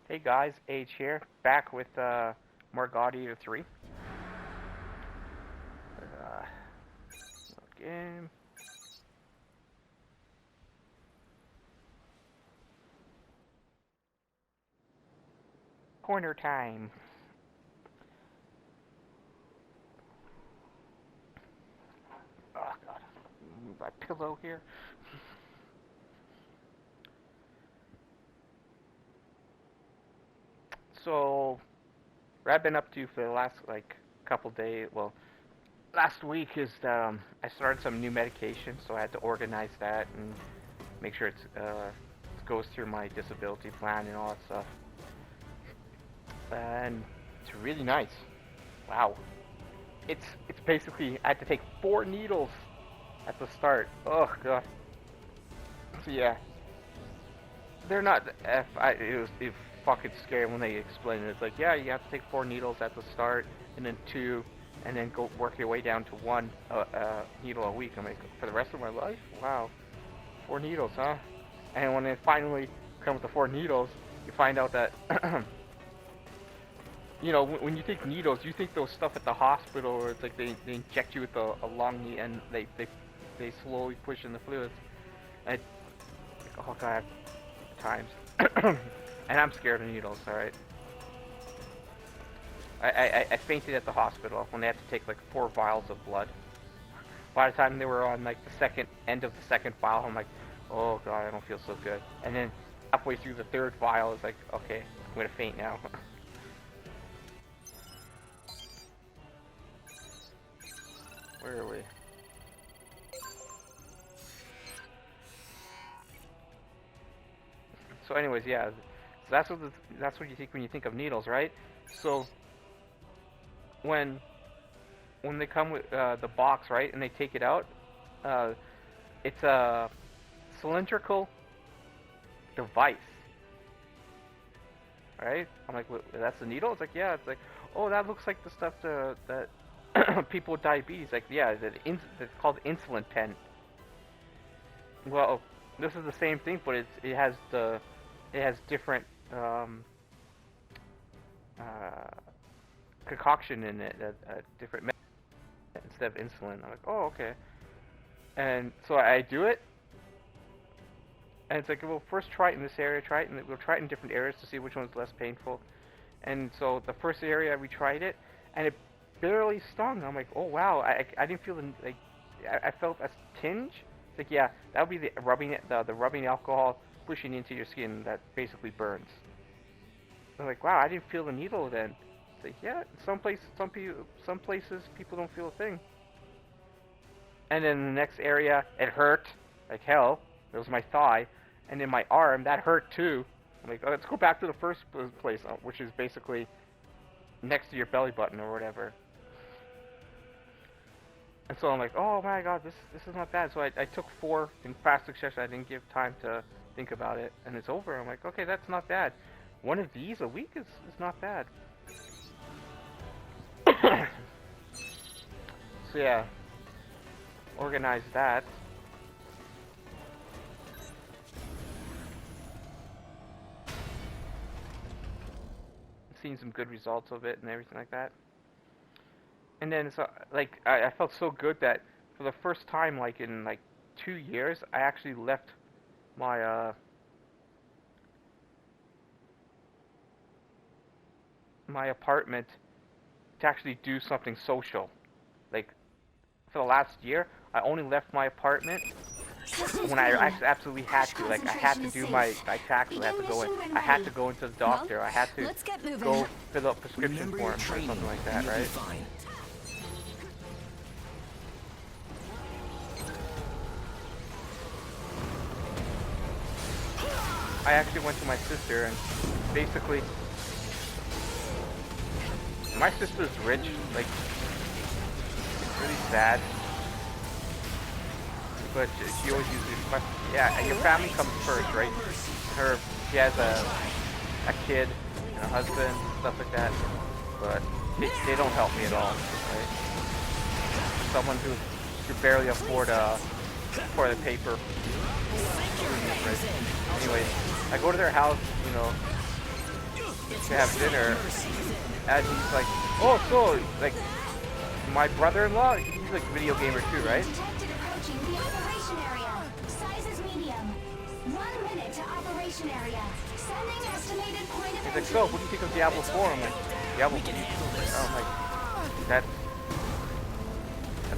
Hey guys, H here, back with more God Eater 3. Game. Corner time. Oh god, move my pillow here. So, what I've been up to for the last couple days, well, last week is I started some new medication, so I had to organize that and make sure it goes through my disability plan and all that stuff. And it's really nice. Wow. It's basically I had to take 4 needles at the start. Oh god. So yeah, they're not. It was fucking scary when they explained it. It's like, yeah, you have to take 4 needles at the start, and then 2, and then go work your way down to 1 needle a week. I'm like, for the rest of my life? Wow, 4 needles, huh? And when it finally comes to 4 needles, you find out that you know, when you think needles, you think those stuff at the hospital where it's like they inject you with a long needle and they slowly push in the fluids. And oh god, times. And I'm scared of needles, alright? I fainted at the hospital when they had to take like 4 vials of blood. By the time they were on like the second end of the second vial, I'm like, oh god, I don't feel so good. And then halfway through the 3rd vial, it's like, okay, I'm gonna faint now. Where are we? So anyways, yeah, so that's what you think when you think of needles, right? So when they come with the box, right, and they take it out, it's a cylindrical device, right? I'm like, that's the needle? It's like, yeah. It's like, oh, that looks like the stuff that people with diabetes, like, yeah, it's called insulin pen. Well, this is the same thing, but it has different concoction in it, different instead of insulin. I'm like, oh, okay. And so I do it, and it's like, well, first try it in this area, try it, and we'll try it in different areas to see which one's less painful. And so the first area we tried it, and it barely stung. I'm like, oh wow, I didn't feel I felt a tinge. It's like, yeah, that would be the rubbing alcohol pushing into your skin that basically burns. I'm like, wow, I didn't feel the needle then. It's like, yeah, some places people don't feel a thing. And then the next area, it hurt like hell. It was my thigh, and then my arm, that hurt too. I'm like, oh, let's go back to the first place, which is basically next to your belly button or whatever. And so I'm like, oh my god, this is not bad. So I took 4 in fast succession. I didn't give time to think about it, and it's over. I'm like, okay, that's not bad. 1 of these a week is not bad. So yeah, organize that. Seen some good results of it and everything like that. And then so like I felt so good that for the first time like in like 2 years I actually left my my apartment to actually do something social. Like for the last year I only left my apartment when I actually absolutely had to. Like I had to do my taxes. I had to go in. I had to go into the doctor. I had to go fill out prescription forms or something like that, right? I actually went to my sister and basically my sister's rich. Like it's really sad. But she always uses questions. Yeah, your family comes first, right? She has a kid and a husband, stuff like that. But they don't help me at all, right? Someone who could barely afford the paper. Right? Anyways, I go to their house, you know, to have dinner, and he's like, oh, so like my brother-in-law, he's like a video gamer too, right? Detected approaching the operation area. Size is medium. 1 minute to operation area. Sending estimated point of He's like, entry. so what do you think of Diablo 4? I'm like, Diablo 4? I'm like, that's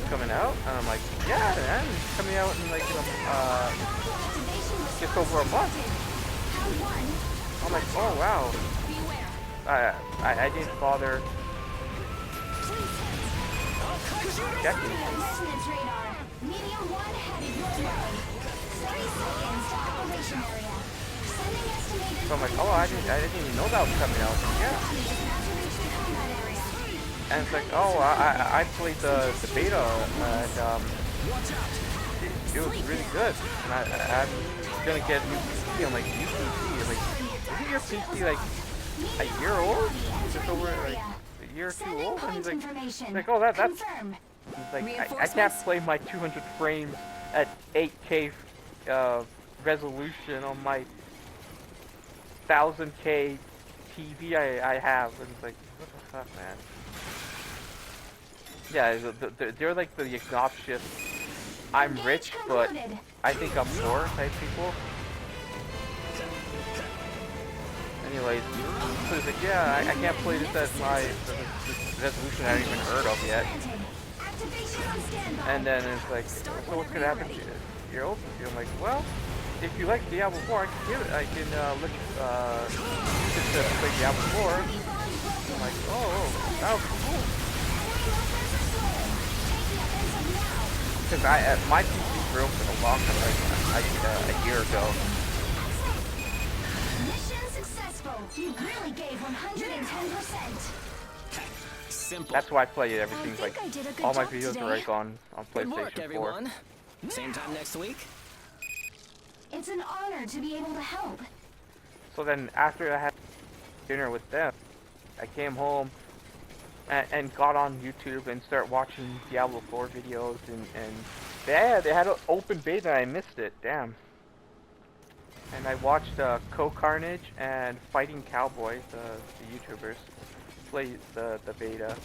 coming out? And I'm like, yeah, man, it's coming out in like just over a month. I'm like, oh wow. I didn't bother checking. Resonance radar. Medium 1 headed your way. 30 seconds to operation area. Sending estimated. So I'm like, oh, I didn't even know that was coming out. Yeah. And it's like, oh, I played the beta, and it was really good. And I'm gonna get a new PC. I'm like, new PC? I'm like, isn't your PC like a year old? Just over like a year or two old? And he's like, oh, that's. He's like, I can't play my 200 frames at 8K resolution on my 1000K TV I have. And it's like, what the fuck, man? Yeah, they're like the obnoxious, I'm rich, but I think I'm poor type people. Anyways, so he's like, yeah, I can't play this at my the resolution I haven't even heard of yet. And then it's like, so what's gonna happen to your old PC? I'm like, well, if you like Diablo 4, I can give it. I can let you use it to play Diablo 4. I'm like, oh, that would be cool. Because my PC broke a long time, like a year ago. Mission successful. You really gave 110%. Simple. That's why I play it. Everything's like, all my videos today. are like on Good PlayStation work, 4. everyone. Same time next week. It's an honor to be able to help. So then after I had dinner with them, I came home and got on YouTube and started watching Diablo 4 videos, and they had an open beta and I missed it, damn. And I watched Co-Carnage and Fighting Cowboy, the YouTubers, play the beta.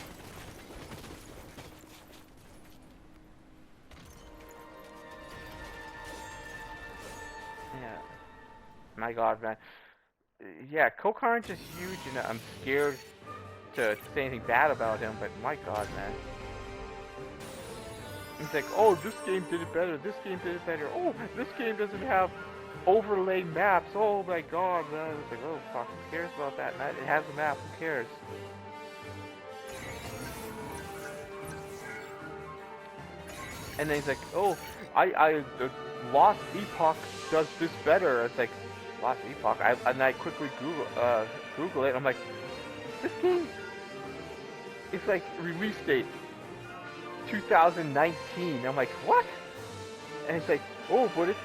Yeah. My god, man. Yeah, Co-Carnage is huge and I'm scared to say anything bad about him, but my god, man. He's like, oh, this game did it better, this game did it better, oh, this game doesn't have overlay maps, oh my god, man. It's like, oh, fuck, who cares about that, man? It has a map, who cares? And then he's like, oh, the Lost Epoch does this better. It's like, Lost Epoch? And I quickly Google it, and I'm like, this game is like release date 2019. I'm like, what? And it's like, oh, but it's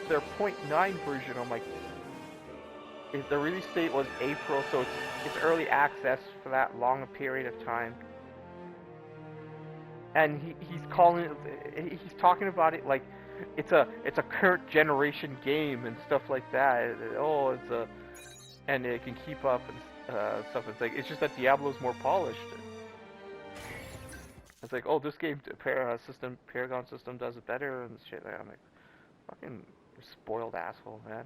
their 0.9 version. I'm like, the release date was April, so it's early access for that long a period of time. And he's talking about it like it's a current generation game and stuff like that. Oh, and it can keep up and stuff. It's like, it's just that Diablo's more polished. It's like, oh, this game Paragon system does it better and shit. I'm like, fucking spoiled asshole, man.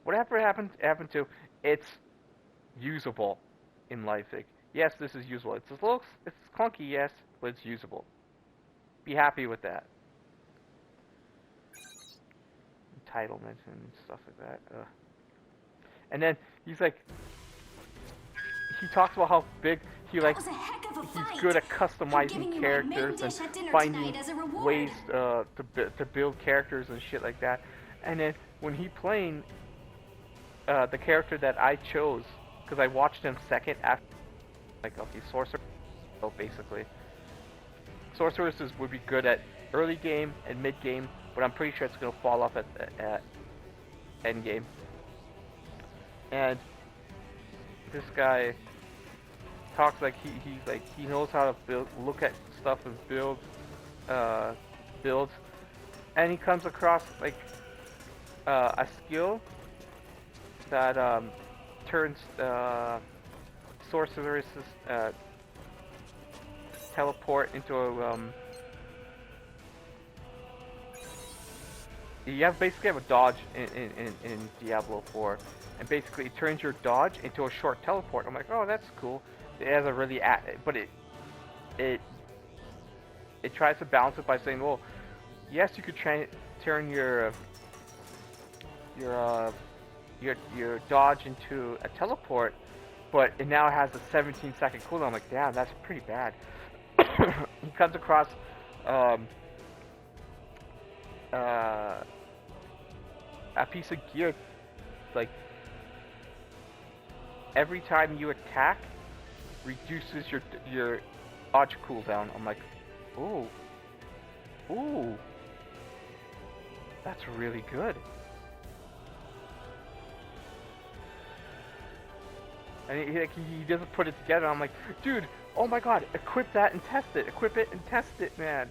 Whatever happened to, it's usable in life. Like, yes, this is usable. It's clunky, yes, but it's usable. Be happy with that. Entitlement and stuff like that. Ugh. And then he's like, he talks about how big he's good at customizing characters and finding ways to build characters and shit like that. And then when he playing the character that I chose, because I watched him second after, like, okay, sorcerer. So basically, sorcerers would be good at early game and mid game, but I'm pretty sure it's gonna fall off at end game. And this guy talks like he knows how to look at stuff and build builds, and he comes across like a skill that turns Sorceress's teleport into a you basically have a dodge in Diablo 4, and basically it turns your dodge into a short teleport. I'm like, oh, that's cool. It has a really but it tries to balance it by saying, well, yes, you could turn your dodge into a teleport, but it now has a 17-second cooldown. I'm like, damn, that's pretty bad. He comes across a piece of gear, like every time you attack reduces your dodge cooldown. I'm like, ooh, that's really good. And he doesn't put it together. I'm like, dude, oh my god, equip that and test it. Equip it and test it, man.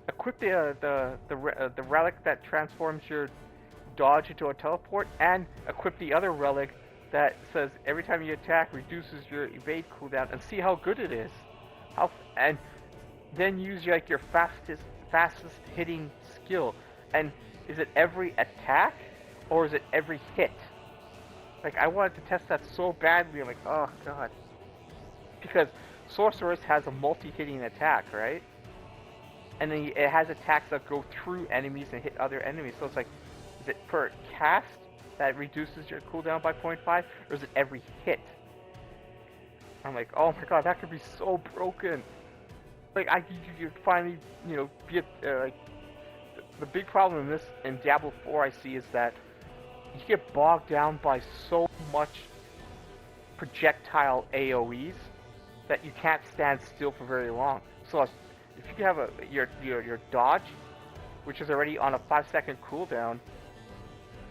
Equip the relic that transforms your dodge into a teleport, and equip the other relic that says every time you attack reduces your evade cooldown, and see how good it is. And then use like your fastest hitting skill. And is it every attack or is it every hit? Like, I wanted to test that so badly. I'm like, oh god, because Sorceress has a multi-hitting attack, right? And then it has attacks that go through enemies and hit other enemies. So it's like, is it per cast that reduces your cooldown by 0.5, or is it every hit? I'm like, oh my god, that could be so broken. Like, you finally, you know, like, the big problem in this, in Diablo 4 I see is that you get bogged down by so much projectile AoEs that you can't stand still for very long. So if you have your dodge, which is already on a 5-second cooldown,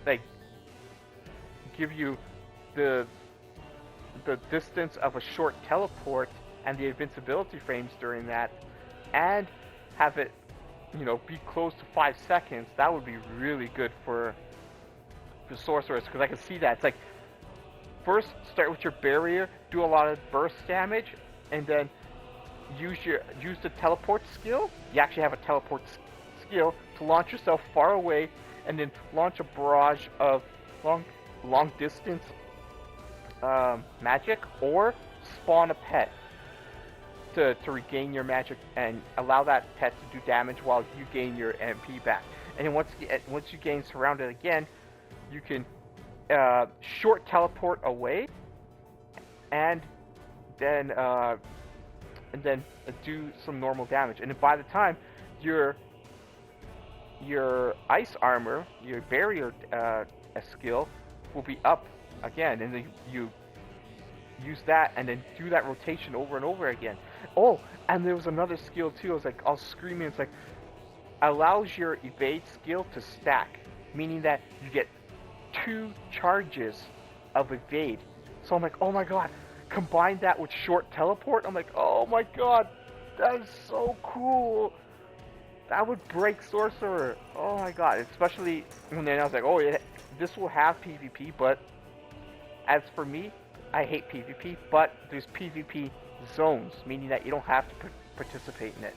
like, give you the distance of a short teleport and the invincibility frames during that, and have it, you know, be close to 5 seconds, that would be really good for Sorceress, because I can see that. It's like, first start with your barrier, do a lot of burst damage, and then use the teleport skill. You actually have a teleport skill to launch yourself far away, and then launch a barrage of long distance magic, or spawn a pet to regain your magic and allow that pet to do damage while you gain your MP back. And then once you gain surrounded again, you can short teleport away, and then do some normal damage. And then by the time your ice armor, your barrier skill, will be up again, and then you use that and then do that rotation over and over again. Oh, and there was another skill too. I was screaming. It's like, allows your evade skill to stack, meaning that you get 2 charges of evade. So I'm like, oh my god, combine that with short teleport. I'm like, oh my god, that is so cool. That would break Sorcerer. Oh my god, especially when then I was like, oh yeah, this will have PvP, but as for me, I hate PvP, but there's PvP zones, meaning that you don't have to participate in it.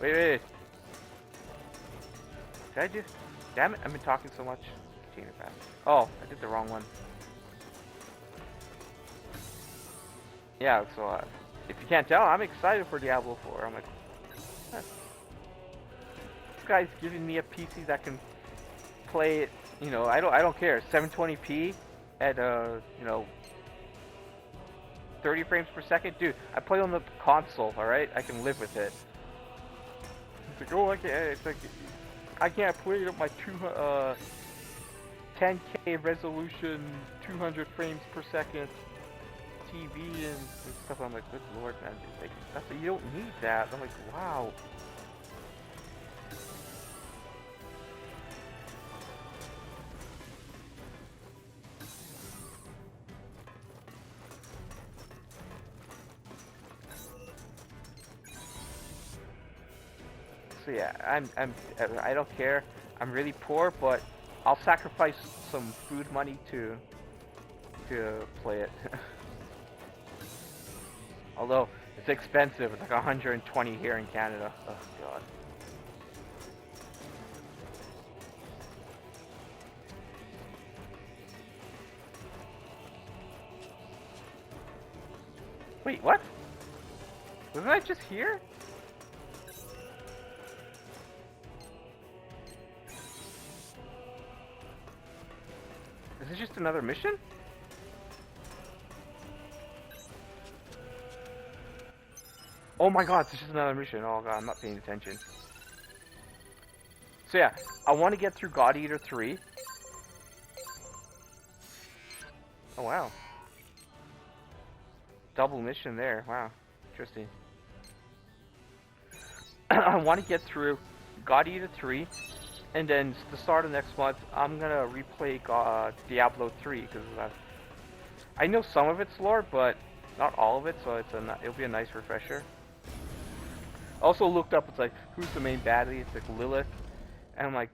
Wait. Did I just... Damn it, I've been talking so much. Continue fast. Oh, I did the wrong one. Yeah, so if you can't tell, I'm excited for Diablo 4. I'm like, this guy's giving me a PC that can play it, you know, I don't care, 720p at you know, 30 frames per second. Dude, I play on the console, alright? I can live with it. It's like, oh, I can't play it at my 10K resolution, 200 frames per second TV and stuff. I'm like, good lord, man, like, you don't need that. I'm like, wow. So yeah, I don't care. I'm really poor, but I'll sacrifice some food money to play it. Although it's expensive, it's like 120 here in Canada. Oh god. Wait, what? Wasn't I just here? Is this just another mission? Oh my god, this is another mission. Oh god, I'm not paying attention. So yeah, I want to get through God Eater 3. Oh wow. Double mission there. Wow. Interesting. I want to get through God Eater 3. And then the start of next month, I'm going to replay Diablo 3. Because I know some of its lore, but not all of it. So it'll be a nice refresher. Also looked up, it's like, who's the main baddie? It's like Lilith. And I'm like,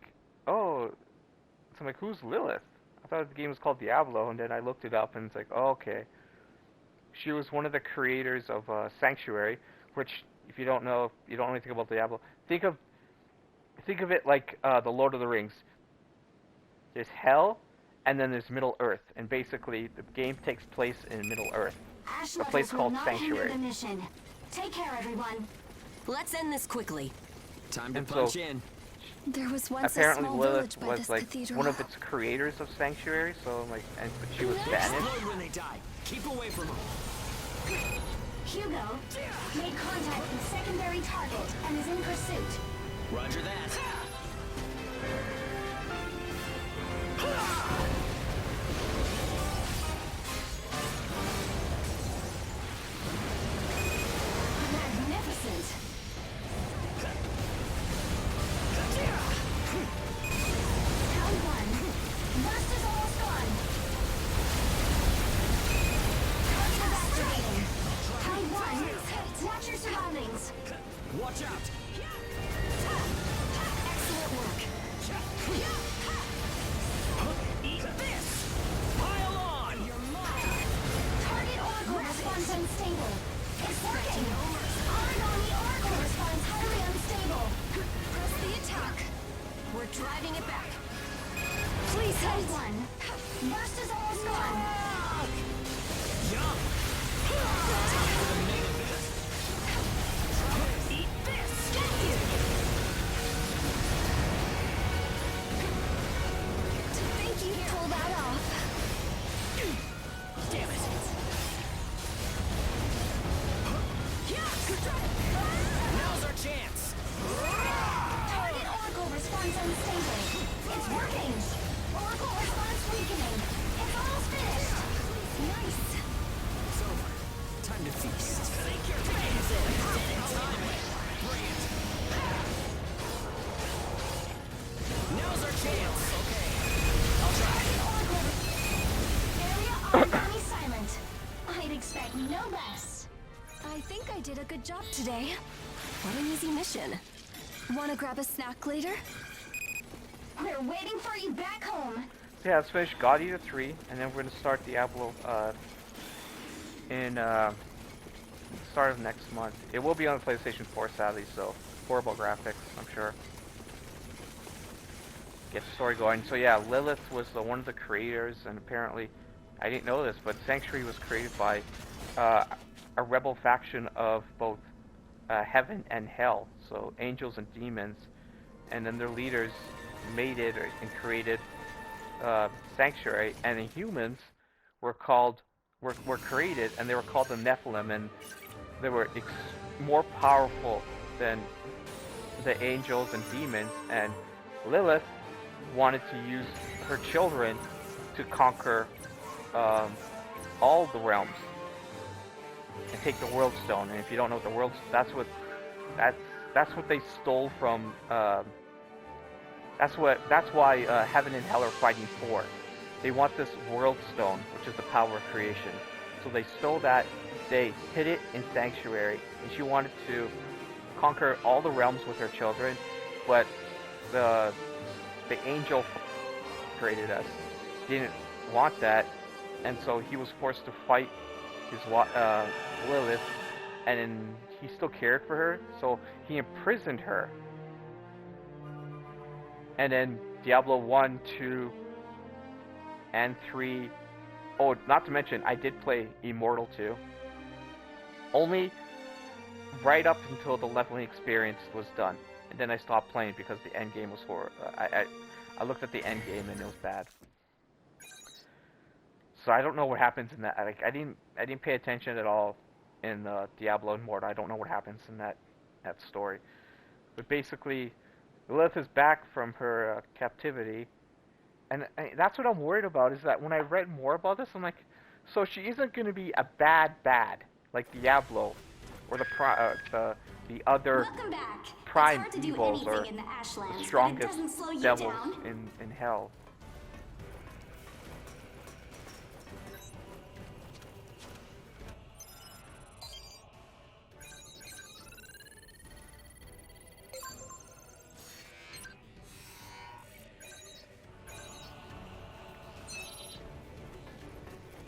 oh. So I'm like, who's Lilith? I thought the game was called Diablo. And then I looked it up and it's like, oh, okay. She was one of the creators of Sanctuary, which, if you don't know, if you don't know anything about Diablo, think of it like the Lord of the Rings. There's Hell, and then there's Middle Earth, and basically the game takes place in Middle Earth, a place called Sanctuary. Take care, everyone. Let's end this quickly. Time to And punch so, in. There was once apparently a small Lilith village by was this like cathedral. one of its creators of Sanctuary, so like, but she was banished. Explode when they die. Keep away from them. Hugo made contact with secondary target and is in pursuit. Roger that. Magnificent. Round one. Burst is almost gone. Target activating. Round one. Watch your surroundings. Watch out. Excellent work. Eat this. Pile on. You're mine. Target oracle response unstable. It's working. Origami oracle response highly unstable. Press the attack. We're driving it back. Please hit one. Burst is almost gone. Jump. Eat this. Get you. To think you pulled that off. Damn it. Now's our chance. Target oracle response unstable. It's working. Oracle response weakening. It's almost finished. Nice. It's over. Time to feast. Take your hands in. Bring it. Now's our chance. Okay. I'll try. Area origami silent. I'd expect no less. I think I did a good job today. What an easy mission. Wanna grab a snack later? We're waiting for you back home. Yeah, let's finish God Eater 3, and then we're gonna start Diablo in start of next month. It will be on the PlayStation 4 sadly, so horrible graphics, I'm sure. Get the story going. So yeah, Lilith was one of the creators, and apparently, I didn't know this, but Sanctuary was created by a rebel faction of both heaven and hell, so angels and demons, and then their leaders made it and created Sanctuary, and the humans were created, and they were called the Nephilim, and they were more powerful than the angels and demons, and Lilith wanted to use her children to conquer all the realms and take the World Stone. And if you don't know what the World, that's what they stole from. That's why Heaven and Hell are fighting for. They want this World Stone, which is the power of creation. So they stole that. They hid it in Sanctuary, and she wanted to conquer all the realms with her children, but the angel created us didn't want that, and so he was forced to fight his Lilith, and then he still cared for her, so he imprisoned her. And then Diablo 1, 2, and 3. Oh, not to mention, I did play Immortal 2. Only right up until the leveling experience was done. And then I stopped playing because the end game was horrible. I looked at the end game and it was bad. So I don't know what happens in that. Like I didn't pay attention at all in Diablo Immortal. I don't know what happens in that story. But basically, Lilith is back from her captivity, and that's what I'm worried about. Is that when I read more about this, I'm like, so she isn't going to be a bad like Diablo, or the other prime evils or the strongest devils in hell.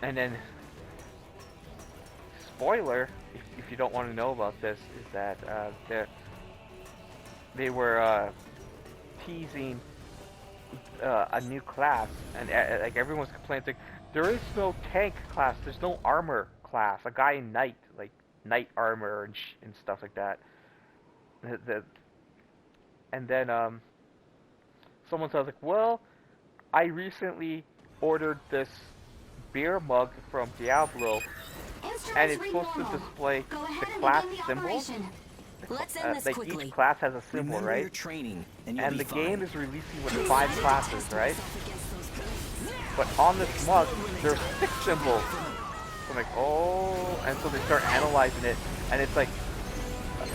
And then, spoiler, if you don't want to know about this, is that they were teasing a new class, and like everyone's complaining, like there is no tank class, there's no armor class, a guy in knight, like knight armor and stuff like that. And then someone says like, well, I recently ordered this beer mug from Diablo, and it's supposed to display the class symbol. Let's end this like quickly. each class has a symbol, Remember right? your training, and The game is releasing with 5 classes, right? But on this mug, there's 6 symbols. So I'm like, oh, and so they start analyzing it, and it's like,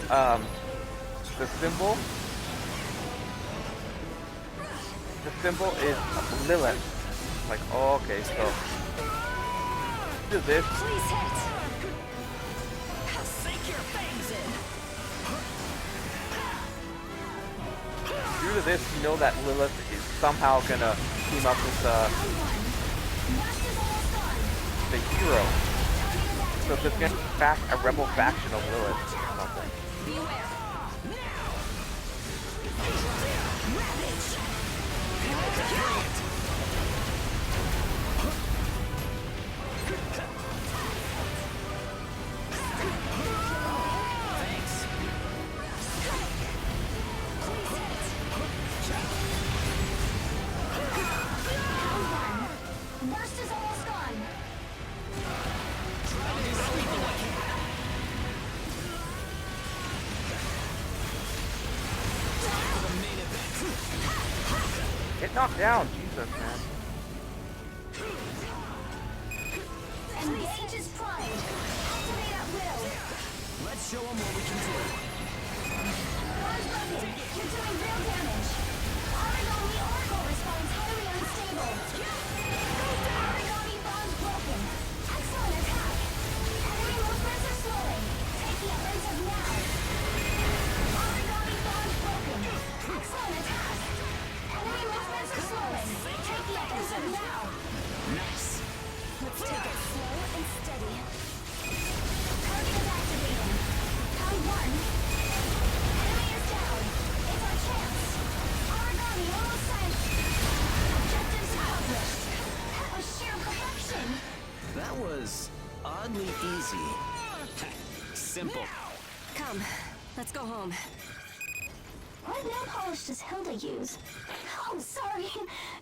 the symbol is Lilith. Like, oh, okay, so do this. Please hit. Sink your fangs in. Due to this, you know that Lilith is somehow gonna team up with the hero. So there's gonna be a rebel faction of Lilith or something. Beware. Burst is almost gone. Get knocked down, Jesus, man. Engage is primed. Activate at will. Let's show them what we can do. Large weapon. You're doing real damage. Origami Oracle responds highly unstable. Origami bond broken. Excellent attack. Enemy movements are slowing. Take the offensive now. Origami bond broken. Excellent attack. Enemy movements are slowing. Take the offensive now. Nice. Let's take it slow and steady. Target is activated. Round 1. Enemy is down. It's our chance. Origami almost sent. Objectives accomplished. That was sheer perfection. That was oddly easy. Simple. Come, let's go home. What nail polish does Hilda use? Oh, sorry.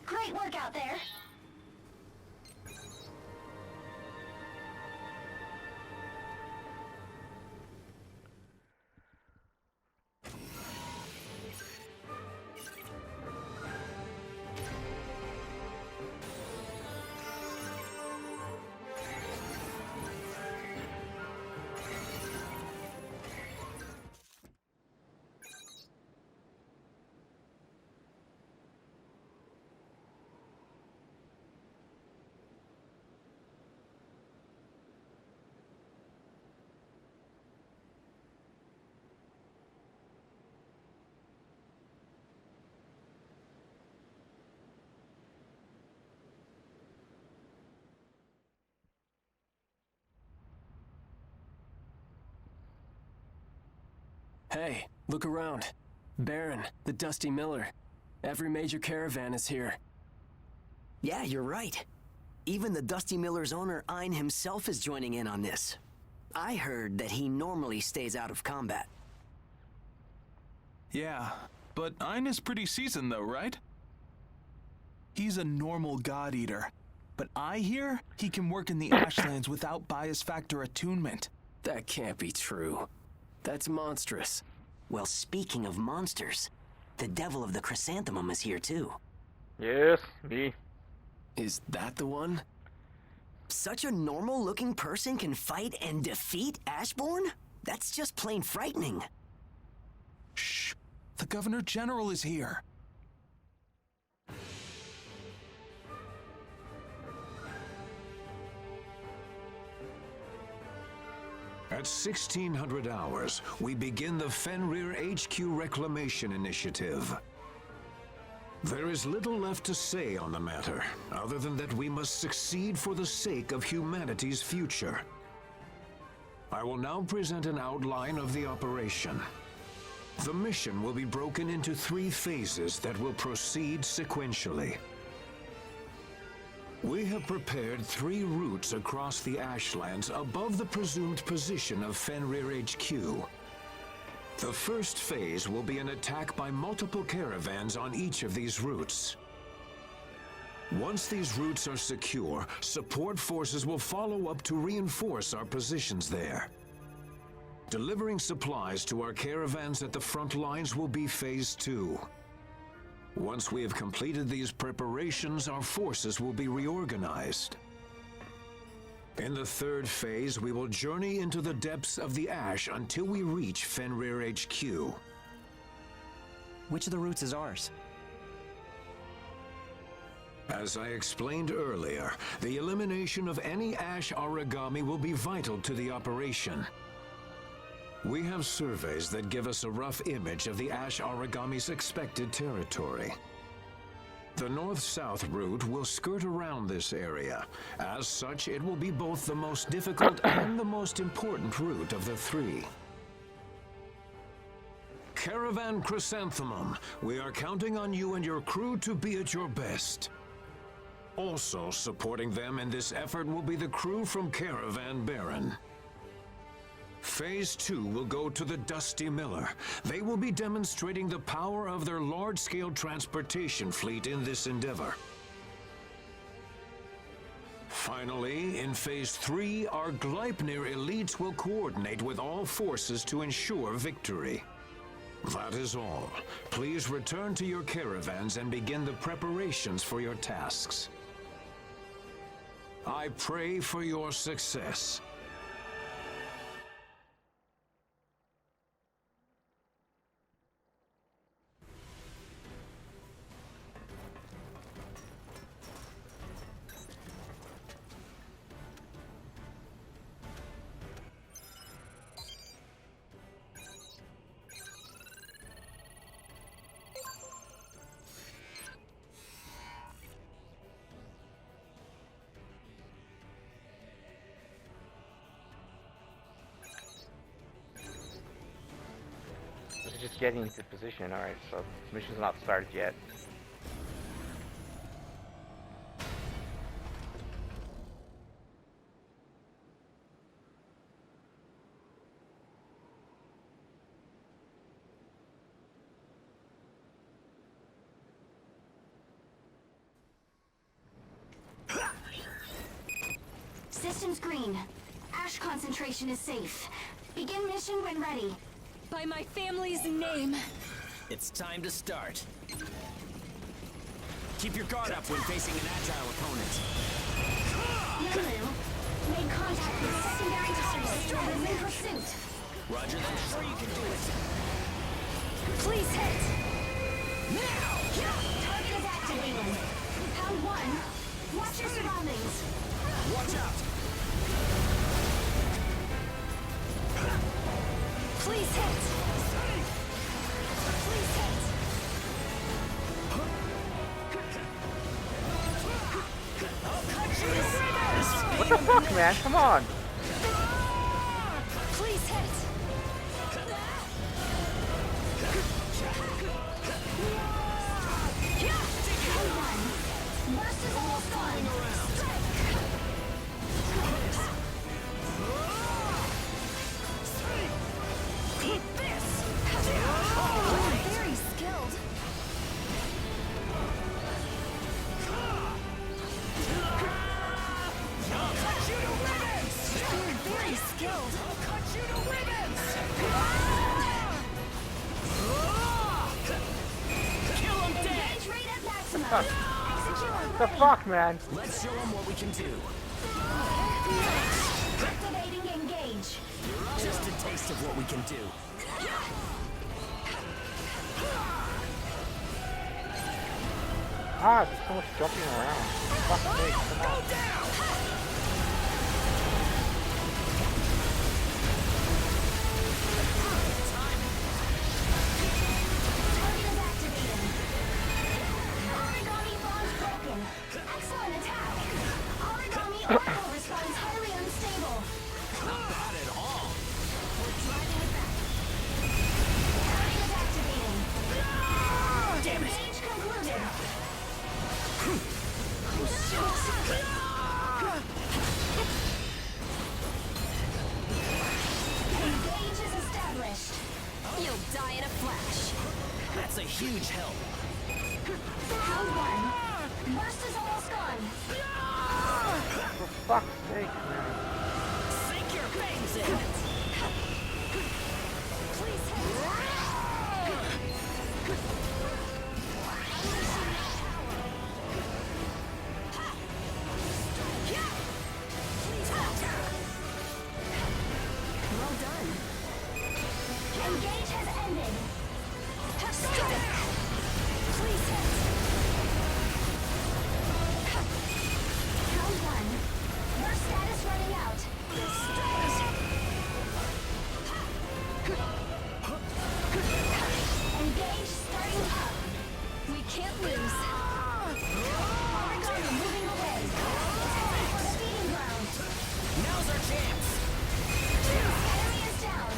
Great work out there. Hey, look around. Baron, the Dusty Miller. Every major caravan is here. Yeah, you're right. Even the Dusty Miller's owner, Ein himself, is joining in on this. I heard that he normally stays out of combat. Yeah, but Ein is pretty seasoned though, right? He's a normal god eater. But I hear he can work in the Ashlands without bias factor attunement. That can't be true. That's monstrous. Well, speaking of monsters, the Devil of the Chrysanthemum is here too. Yes, me. Is that the one? Such a normal-looking person can fight and defeat Ashborn? That's just plain frightening. Shh. The Governor General is here. At 1600 hours, we begin the Fenrir HQ Reclamation Initiative. There is little left to say on the matter, other than that we must succeed for the sake of humanity's future. I will now present an outline of the operation. The mission will be broken into 3 phases that will proceed sequentially. We have prepared 3 routes across the Ashlands above the presumed position of Fenrir HQ. The first phase will be an attack by multiple caravans on each of these routes. Once these routes are secure, support forces will follow up to reinforce our positions there. Delivering supplies to our caravans at the front lines will be Phase 2. Once we have completed these preparations, our forces will be reorganized. In the third phase, we will journey into the depths of the Ash until we reach Fenrir HQ. Which of the routes is ours? As I explained earlier, the elimination of any Ash origami will be vital to the operation. We have surveys that give us a rough image of the Ash origami's expected territory. The north-south route will skirt around this area. As such, it will be both the most difficult and the most important route of the 3. Caravan Chrysanthemum, we are counting on you and your crew to be at your best. Also supporting them in this effort will be the crew from Caravan Baron. Phase 2 will go to the Dusty Miller. They will be demonstrating the power of their large-scale transportation fleet in this endeavor. Finally, in Phase 3, our Gleipnir elites will coordinate with all forces to ensure victory. That is all. Please return to your caravans and begin the preparations for your tasks. I pray for your success. Just getting into position. Alright, so this mission's not started yet. Systems green. Ash concentration is safe. Begin mission when ready. By my family's name. It's time to start. Keep your guard up when facing an agile opponent. Lulu, made contact with secondary target. Is in pursuit. Roger that. I'm sure you can do it. Please hit. Now! Target is activated. Pound 1. Watch your surroundings. Watch out! Please hit. Please hit. What the fuck, man? Come on! Please hit. The fuck, man? Let's show them what we can do. Activating engage. Just a taste of what we can do. Ah, there's so much jumping around. Fuck's sake, come on. Target is activated. Origami bond broken. Excellent attack. Origami oracle responds highly unstable. Not bad at all. We're driving it back. Target is activating. Damn it. Engage concluded. Engage is established. You'll die in a flash. That's a huge help. Round one. Burst is almost gone. For fuck's sake, man. Sink your fangs in. Please hit. Well done. Engage has ended. Strike. Please hit. Round one. Burst status running out. Engage starting up. We can't lose. Origami moving away. It's heading for the feeding ground. Now's our chance. Enemy is down.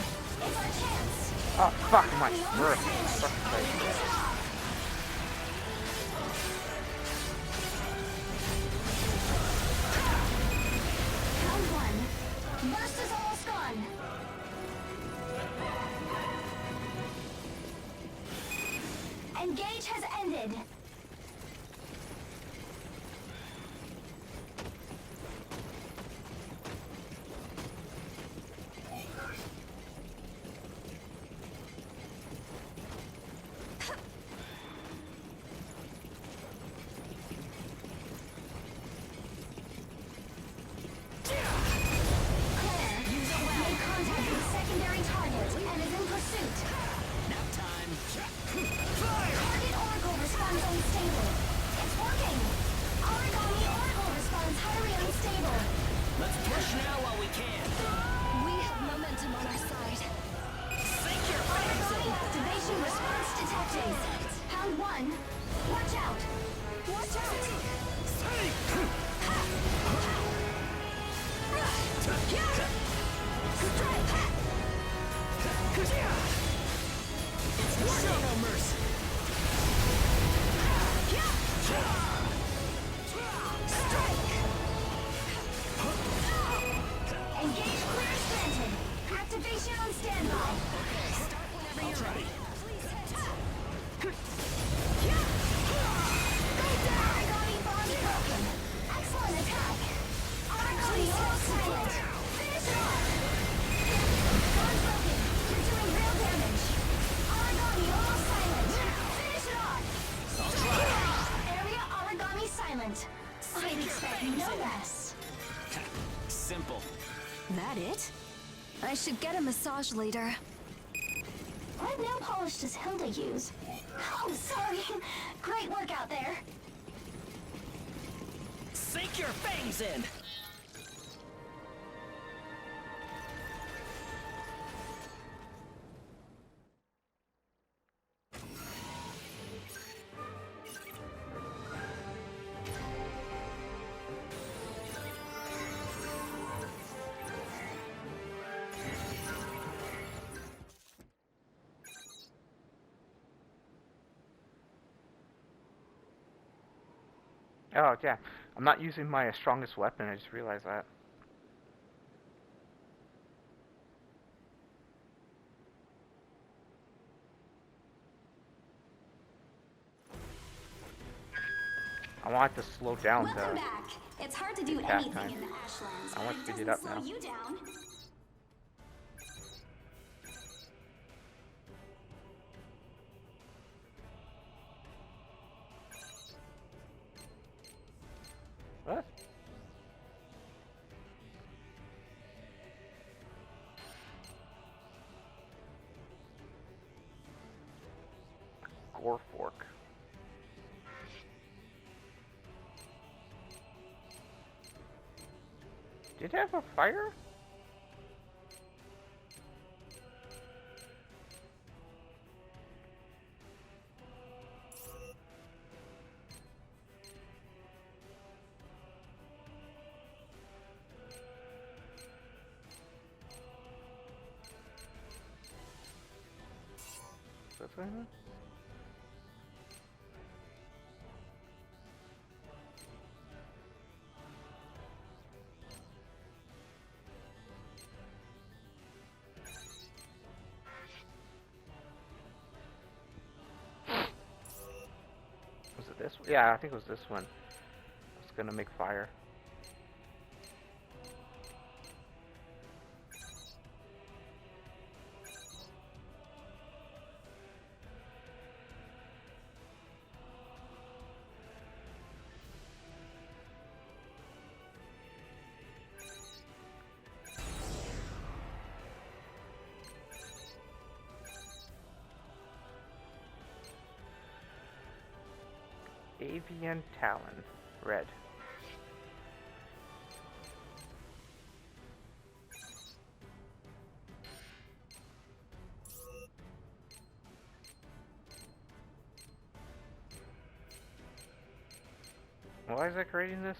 It's our chance. Oh, fuck my birth. Fuck's sake. Finish it off. Round one. Burst is almost gone. Engage has ended. Claire, made contact with secondary target and is in pursuit. Nap time. Target oracle responds unstable. It's working. Origami oracle responds highly unstable. Let's push now while we can. We have momentum on our side. Sink your fangs Origami in. activation response detected. Pound one. Watch out. Watch out. Show no mercy. Engage clearance granted. Activation on standby. Start whenever you're ready. Origami bond broken. Excellent attack. Origami all silent. Finish it off. Bond broken. You're doing real damage. Origami all silent. Finish it off. Area origami silent. I'd expect no less. Simple. That it? I should get a massage later. What nail polish does Hilda use? Oh, sorry. Great work out there. Sink your fangs in. Oh, yeah. I'm not using my strongest weapon. I just realized that. I want it to slow down Welcome the... back. It's hard to do attack anything time. in the Ashlands, I but want it to speed it doesn't up slow now. you down. Gore Fork. Did it have a fire? This way, huh? Was it this one? Yeah, I think it was this one. It's gonna make fire. Avian Talon. Red. Why is that creating this?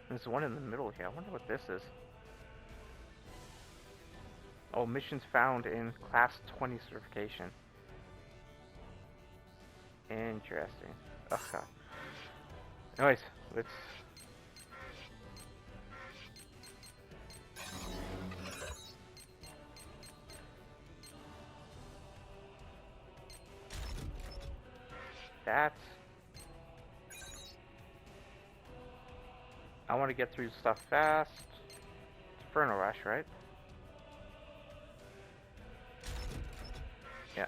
There's one in the middle here. I wonder what this is. Oh, missions found in Class 20 certification. Interesting. Oh, God. Anyways, let's... That's... I want to get through stuff fast. Inferno Rush, right? Yeah.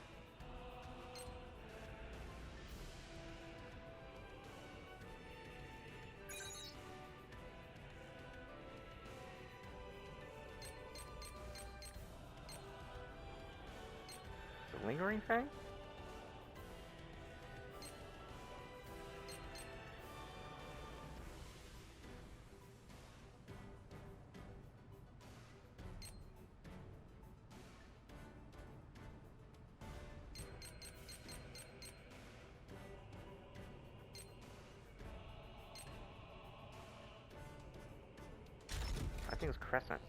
The lingering thing? I think it's Crescent.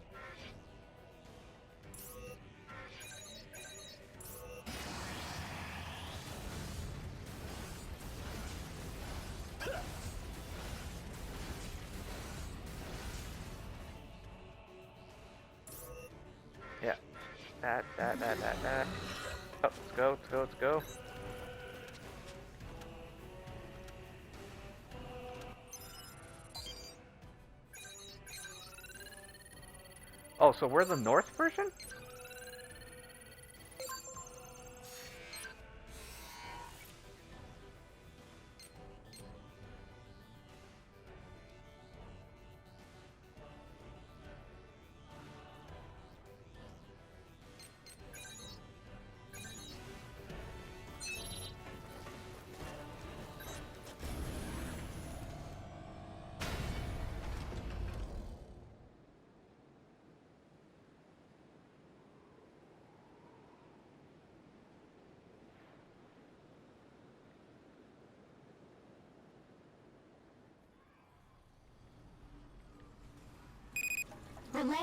Yeah. That. Oh, let's go. Oh, so we're the North version? Relaying